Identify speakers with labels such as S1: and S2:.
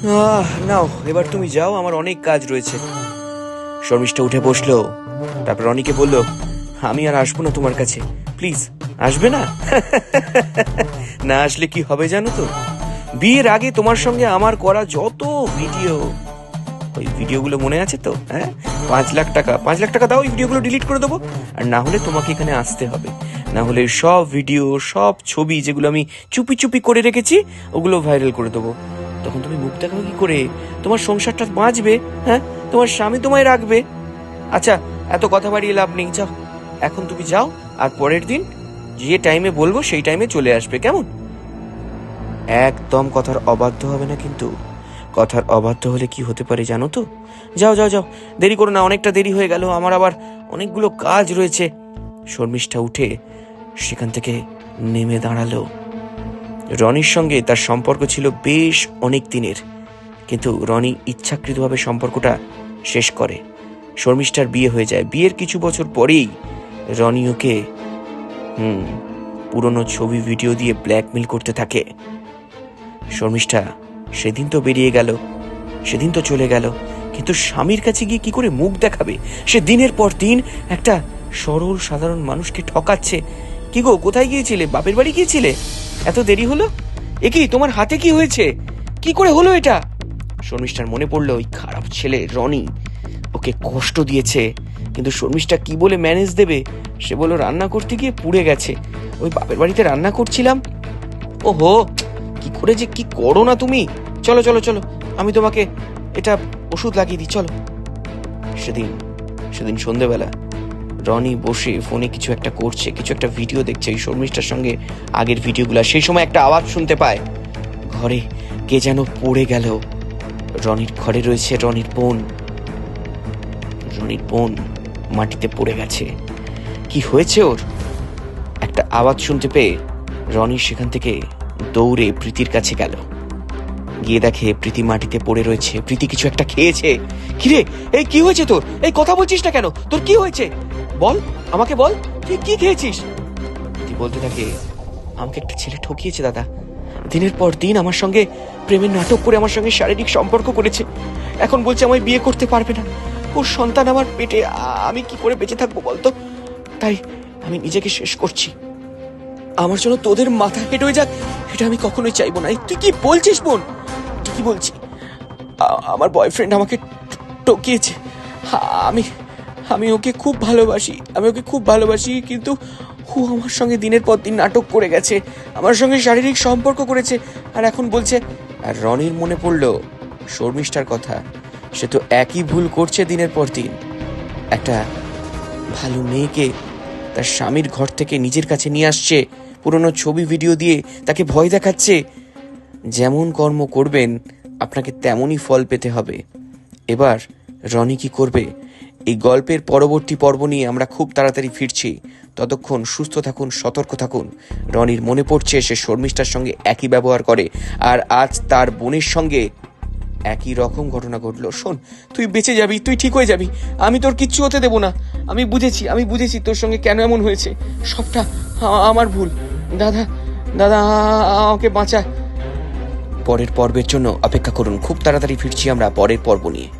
S1: নাও এবার তুমি যাও, আমার অনেক কাজ রয়েছে। শর্মিষ্ঠা উঠে বসলো, তারপর রনিকে বলল, আমি আর আসবো না তোমার কাছে, প্লিজ আসবে না? না আসলে কি হবে জানো তো, বিয়ের আগে তোমার সঙ্গে আমার করা যত ভিডিও, ওই ভিডিওগুলো মনে আছে তো? হ্যাঁ, 5 লাখ টাকা দাও, ওই ভিডিওগুলো ডিলিট করে দেবো। আর না হলে তোমাকে এখানে আসতে হবে, না হলে সব ভিডিও, সব ছবি যেগুলো আমি চুপি চুপি করে রেখেছি ওগুলো ভাইরাল করে দেবো। তখন তুমি মুখ দেখাবে কি করে? তোমার সংসারটা বাঁচবে? হ্যাঁ, তোমার স্বামী তোমায় রাখবে। আচ্ছা, এত কথা বাড়িয়ে লাভ নেই, যাও এখন তুমি যাও, আর পরের দিন যে টাইমে বলবো সেই টাইমে চলে আসবে, কেমন? একদম কথার অবাধ্য হবে না কিন্তু। কথার অবাধ্য হলে কি হতে পারে জানো তো? যাও যাও যাও, দেরি করো না, অনেকটা দেরি হয়ে গেল, আমার আবার অনেকগুলো কাজ রয়েছে। শর্মিষ্ঠা উঠে সেখান থেকে নেমে দাঁড়ালো। রনির সঙ্গে তার সম্পর্ক ছিল বেশ অনেক দিনের, কিন্তু রনি ইচ্ছাকৃতভাবে সম্পর্কটা শেষ করে। শর্মিষ্ঠার বিয়ে হয়ে যায়। বিয়ের কিছু বছর পরেই রনি ওকে পুরনো ছবি ভিডিও দিয়ে ব্ল্যাকমেল করতে থাকে। শর্মিষ্ঠা সেদিন তো বেরিয়ে গেল, সেদিন তো চলে গেল, কিন্তু স্বামীর কাছে গিয়ে কি করে মুখ দেখাবে? সে দিনের পর দিন একটা সরল সাধারণ মানুষকে ঠকাচ্ছে। কি গো, কোথায় গিয়েছিলে? বাপের বাড়ি গিয়েছিলে? এত দেরি হলো? এ কি, তোমার হাতে কি হয়েছে? কি করে হলো এটা? শর্মিষ্ঠার মনে পড়লো ওই খারাপ ছেলে রনি ওকে কষ্ট দিয়েছে, কিন্তু শর্মিষ্ঠা কি বলে ম্যানেজ দেবে? সে বলল রান্না করতে গিয়ে পুড়ে গেছে, ওই বাপের বাড়িতে রান্না করছিলাম। ওহো, কি করে যে কি করো না তুমি! চলো চলো চলো, আমি তোমাকে এটা ওষুধ লাগিয়ে দিই, চলো। সেদিন সেদিন সন্ধেবেলা রনি বসে ফোনে কিছু একটা করছে, কিছু একটা ভিডিও দেখছে এই শর্মিষ্ঠার সঙ্গে, আগের ভিডিওগুলো। সেই সময় একটা আওয়াজ শুনতে পায়, ঘরে কে যেন পড়ে গেল। রনির ঘরে রয়েছে রনির বোন। রনির বোন মাটিতে পড়ে গেছে। কি হয়েছে ওর? একটা আওয়াজ শুনতে পেয়ে রনি সেখান থেকে দৌড়ে প্রীতির কাছে গেল। গিয়ে দেখে প্রীতি মাটিতে পড়ে রয়েছে। প্রীতি কিছু একটা খেয়েছে। কিরে, এই কি হয়েছে তোর? এই কথা বলছিস না কেন? তোর কি হয়েছে বল, আমাকে বল, তুই কি খেয়েছিস? প্রীতি বলতে থাকে, আমাকে একটা ছেলে ঠকিয়েছে দাদা। দিনের পর দিন আমার সঙ্গে প্রেমের নাটক করে আমার সঙ্গে শারীরিক সম্পর্ক করেছে। এখন বলছে আমায় বিয়ে করতে পারবে না। ওর সন্তান আমার পেটে, আমি কি করে বেঁচে থাকবো বলতো? তাই আমি নিজেকে শেষ করছি। আমার জন্য তোদের মাথা হেঁট হয়ে যাক, এটা আমি কখনোই চাইবো না। তুই কি বলছিস বোন? কি বলছি, আমার বয়ফ্রেন্ড আমাকে ঠকিয়েছে। আমি আমি ওকে খুব ভালোবাসি, কিন্তু ও আমার সঙ্গে দিনের পর দিন নাটক করে গেছে, আমার সঙ্গে শারীরিক সম্পর্ক করেছে, আর এখন বলছে। আর রনির মনে পড়লো শর্মিষ্ঠার কথা। সে তো একই ভুল করছে দিনের পর দিন। একটা ভালো মেয়েকে তার স্বামীর ঘর থেকে নিজের কাছে নিয়ে আসছে, পুরনো ছবি ভিডিও দিয়ে তাকে ভয় দেখাচ্ছে। যেমন কর্ম করবেন আপনাকে তেমনই ফল পেতে হবে। এবার রনি কি করবে? এই গল্পের পরবর্তী পর্ব নিয়ে আমরা খুব তাড়াতাড়ি ফিরছি। ততক্ষণ সুস্থ থাকুন, সতর্ক থাকুন। রনির মনে পড়ছে সে শর্মিষ্ঠার সঙ্গে একই ব্যবহার করে, আর আজ তার বোনের সঙ্গে একই রকম ঘটনা ঘটলো। শোন, তুই বেঁচে যাবি, তুই ঠিক হয়ে যাবি, আমি তোর কিচ্ছু হতে দেবো না। আমি বুঝেছি তোর সঙ্গে কেন এমন হয়েছে, সবটা আমার ভুল। দাদা দাদা, আমাকে বাঁচা। পরের পর্বের জন্য অপেক্ষা করুন, খুব তাড়াতাড়ি ফিরছি আমরা পরের পর্ব নিয়ে।